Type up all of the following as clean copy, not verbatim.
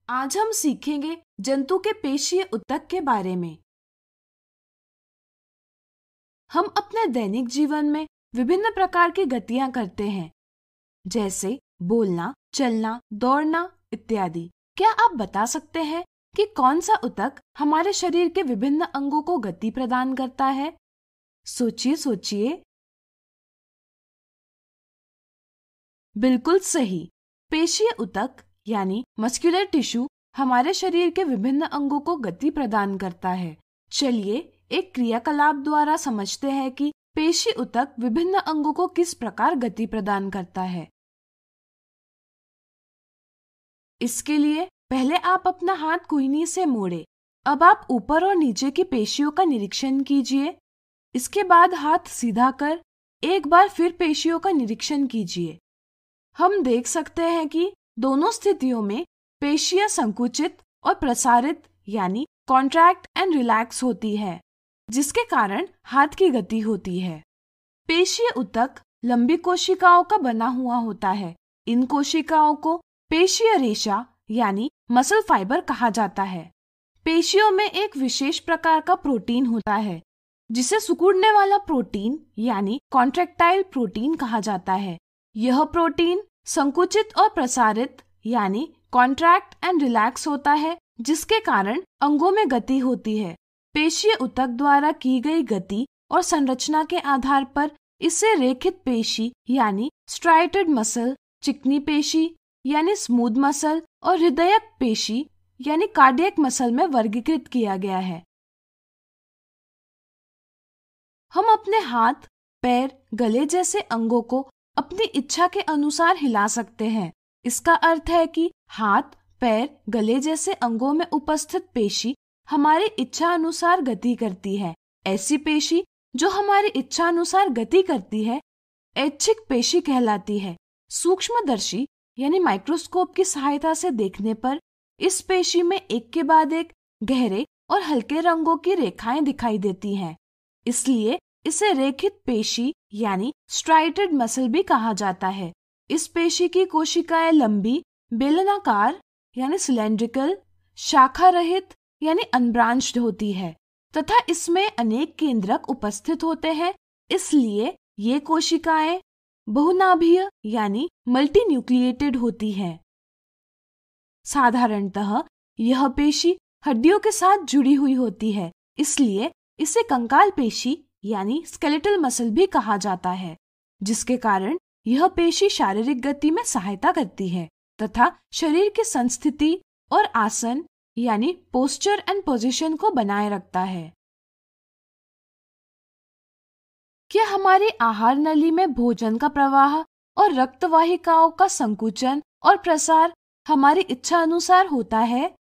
आज हम सीखेंगे जंतु के पेशीय ऊतक के बारे में। हम अपने दैनिक जीवन में विभिन्न प्रकार की गतियां करते हैं, जैसे बोलना, चलना, दौड़ना इत्यादि। क्या आप बता सकते हैं कि कौन सा ऊतक हमारे शरीर के विभिन्न अंगों को गति प्रदान करता है? सोचिए सोचिए। बिल्कुल सही। पेशीय ऊतक यानी मस्कुलर टिश्यू हमारे शरीर के विभिन्न अंगों को गति प्रदान करता है। चलिए एक क्रियाकलाप द्वारा समझते हैं कि पेशीय ऊतक विभिन्न अंगों को किस प्रकार गति प्रदान करता है। इसके लिए पहले आप अपना हाथ कोहनी से मोड़े। अब आप ऊपर और नीचे की पेशियों का निरीक्षण कीजिए। इसके बाद हाथ सीधा कर एक बार फिर पेशियों का निरीक्षण कीजिए। हम देख सकते हैं कि दोनों स्थितियों में पेशियां संकुचित और प्रसारित यानी कॉन्ट्रैक्ट एंड रिलैक्स होती है, जिसके कारण हाथ की गति होती है। पेशीय ऊतक लंबी कोशिकाओं का बना हुआ होता है। इन कोशिकाओं को पेशीय रेशा यानी मसल फाइबर कहा जाता है। पेशियों में एक विशेष प्रकार का प्रोटीन होता है, जिसे सिकुड़ने वाला प्रोटीन यानी कॉन्ट्रैक्टाइल प्रोटीन कहा जाता है। यह प्रोटीन संकुचित और प्रसारित यानी कॉन्ट्रैक्ट एंड रिलैक्स होता है, जिसके कारण अंगों में गति होती है। पेशीय ऊतक द्वारा की गई गति और संरचना के आधार पर इसे रेखित पेशी यानी स्ट्राइटेड मसल, चिकनी पेशी यानी स्मूथ मसल और हृदयक पेशी यानी कार्डियक मसल में वर्गीकृत किया गया है। हम अपने हाथ, पैर, गले जैसे अंगों को अपनी इच्छा के अनुसार हिला सकते हैं। इसका अर्थ है कि हाथ, पैर, गले जैसे अंगों में उपस्थित पेशी हमारी इच्छा अनुसार गति करती है। ऐसी पेशी जो हमारी इच्छा अनुसार गति करती है ऐच्छिक पेशी कहलाती है। सूक्ष्मदर्शी यानी माइक्रोस्कोप की सहायता से देखने पर इस पेशी में एक के बाद एक गहरे और हल्के रंगों की रेखाएं दिखाई देती हैं। इसलिए इसे रेखित पेशी यानी स्ट्राइटेड मसल भी कहा जाता है। इस पेशी की कोशिकाएं लंबी, बेलनाकार यानी सिलेंड्रिकल, शाखा रहित यानी अनब्रांच्ड होती है तथा इसमें अनेक केंद्रक उपस्थित होते हैं। इसलिए ये कोशिकाएं बहुनाभीय यानी मल्टीन्यूक्लिएटेड होती हैं। साधारणतः यह पेशी हड्डियों के साथ जुड़ी हुई होती है, इसलिए इसे कंकाल पेशी यानी स्केलेटल मसल भी कहा जाता है, जिसके कारण यह पेशी शारीरिक गति में सहायता करती है तथा शरीर की संस्थिति और आसन यानी पोस्चर एंड पोजीशन को बनाए रखता है। क्या हमारी आहार नली में भोजन का प्रवाह और रक्त वाहिकाओं का संकुचन और प्रसार हमारी इच्छा अनुसार होता है?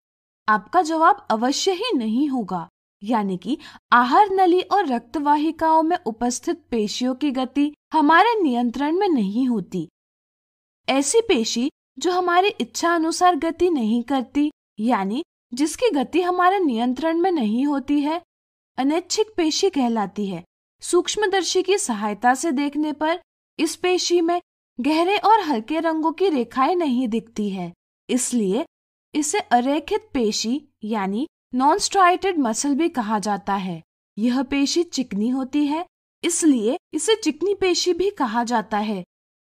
आपका जवाब अवश्य ही नहीं होगा। यानी कि आहार नली और रक्त वाहिकाओं में उपस्थित पेशियों की गति हमारे नियंत्रण में नहीं होती। ऐसी पेशी जो हमारी इच्छा अनुसार गति नहीं करती यानी जिसकी गति हमारे नियंत्रण में नहीं होती है, अनैच्छिक पेशी कहलाती है। सूक्ष्मदर्शी की सहायता से देखने पर इस पेशी में गहरे और हल्के रंगों की रेखाएं नहीं दिखती है, इसलिए इसे अरेखित पेशी यानी नॉन स्ट्राइटेड मसल भी कहा जाता है। यह पेशी चिकनी होती है, इसलिए इसे चिकनी पेशी भी कहा जाता है।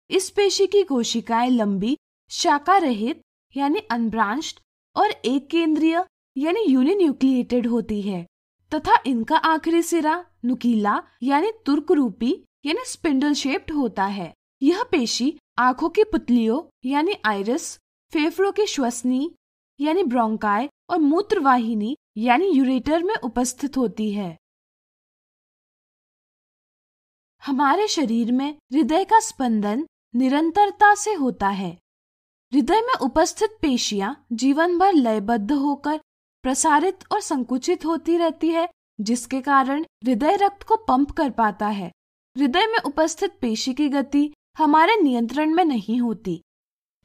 इस पेशी की कोशिकाएं लंबी, शाखा रहित यानी अनब्रांच्ड और एक केंद्रीय यानी यूनिन्यूक्लिएटेड होती है तथा इनका आखिरी सिरा नुकीला यानी तुर्क रूपी यानी स्पिंडल शेप्ड होता है। यह पेशी आंखों की पुतलियों यानी आइरिस, फेफड़ों की श्वसनी यानी ब्रोंकाई और मूत्रवाहिनी यानी यूरेटर में उपस्थित होती है। हमारे शरीर में हृदय का स्पंदन निरंतरता से होता है। हृदय में उपस्थित पेशियां जीवन भर लयबद्ध होकर प्रसारित और संकुचित होती रहती है, जिसके कारण हृदय रक्त को पंप कर पाता है। हृदय में उपस्थित पेशी की गति हमारे नियंत्रण में नहीं होती,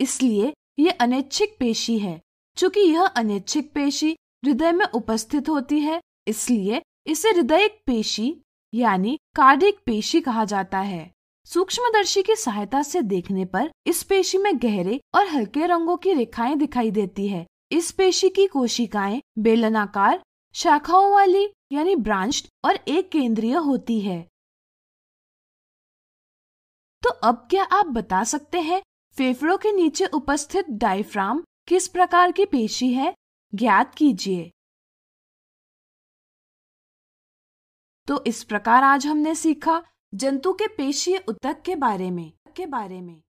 इसलिए ये अनैच्छिक पेशी है। चूंकि यह अनैच्छिक पेशी हृदय में उपस्थित होती है, इसलिए इसे हृदयिक पेशी यानी कार्डियक पेशी कहा जाता है। सूक्ष्मदर्शी की सहायता से देखने पर इस पेशी में गहरे और हल्के रंगों की रेखाएं दिखाई देती है। इस पेशी की कोशिकाएं बेलनाकार, शाखाओं वाली यानी ब्रांच्ड और एक केंद्रीय होती है। तो अब क्या आप बता सकते हैं फेफड़ों के नीचे उपस्थित डायफ्राम किस प्रकार की पेशी है? ज्ञात कीजिए। तो इस प्रकार आज हमने सीखा जंतु के पेशीय ऊतक के बारे में।